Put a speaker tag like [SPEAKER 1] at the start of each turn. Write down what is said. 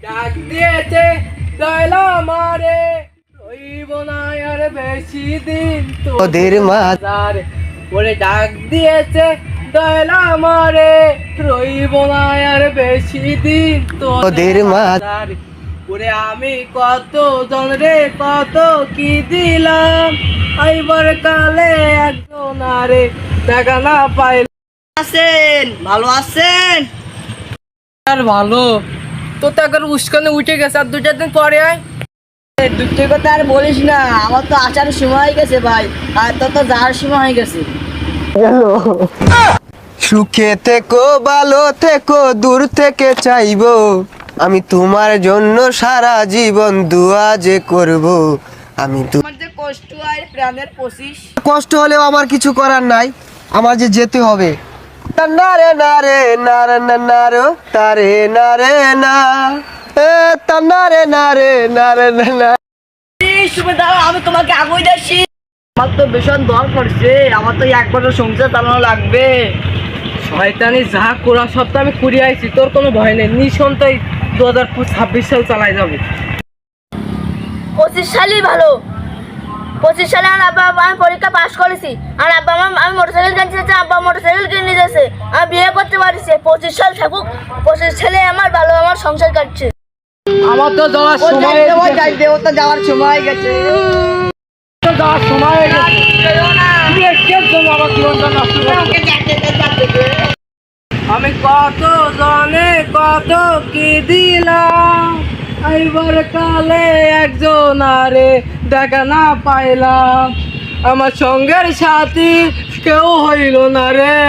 [SPEAKER 1] ডাক দিয়েছে দয়ালা মারে, রইব না আর বেশি দিন
[SPEAKER 2] তোদের
[SPEAKER 1] মাঝারে। ওরে ডাক দিয়েছে দয়ালা মারে, রইব না আর বেশি দিন
[SPEAKER 2] তোদের
[SPEAKER 1] মাঝারে। ওরে আমি কত জনরে কত কি দিলাম, আইবার কালে একজন আরে দেখা না পাইলাম।
[SPEAKER 2] আছেন? ভালো আছেন?
[SPEAKER 1] আর ভালো তো একবার উস্কানে উঠে গেছে, আর 2-4 দিন পরে আয়।
[SPEAKER 2] দুঃখের কথা আর বলিস না, আমার তো আসার সময় হয়ে গেছে ভাই, আর তো যাওয়ার সময় হয়ে গেছে। সুখে থেকো ভালো থেকো, দূর থেকে চাইবো আমি তোমার জন্য সারা জীবন দুয়া যে করব। আমি তোমার যে কষ্ট হয় প্রাণের পশিস, কষ্ট হলেও আমার কিছু করার নাই, আমার যে যেতে হবে। নারে নারে নারে নারে তারে নারে না এ তানারে নারে নারে না। আমি তোমাকে আগুই দেখছি, আমার তো ভীষণ দর পড়ছে, আমার তো 1 বছর সংসার চালানো লাগবে।
[SPEAKER 1] শয়তানি যা করা সব তো আমি করে আইছি, তোর কোনো ভয় নেই। নিঃসন্তাই 2026 সাল চালাই যাবে।
[SPEAKER 3] 25 সালই ভালো। 25 সালে আমার আব্বা আমি পরীক্ষা পাশ করেছি, আর আব্বা আমি মোটরসাইকেল কিনতে, আব্বা মোটরসাইকেল কিনে দিয়েছে, আমি বিয়ে করতে পারছি। 25 সাল থাকুক, 25 সালে আমার ভালো, আমার সংসার কাটছে।
[SPEAKER 1] আমার তো যাওয়ার সময় হয়ে গেছে।
[SPEAKER 2] ও তো যাওয়ার সময় হয়ে গেছে,
[SPEAKER 1] তো যাওয়ার সময় হয়ে গেছে। তুই এর জন্য আমার জীবনটা নষ্ট করছিস। আমি কত জনে কত কি দিলাম, আইবার কালে একজন আরে দেখা না পাইলাম। আমার সঙ্গের সাথী কেউ হইল না রে।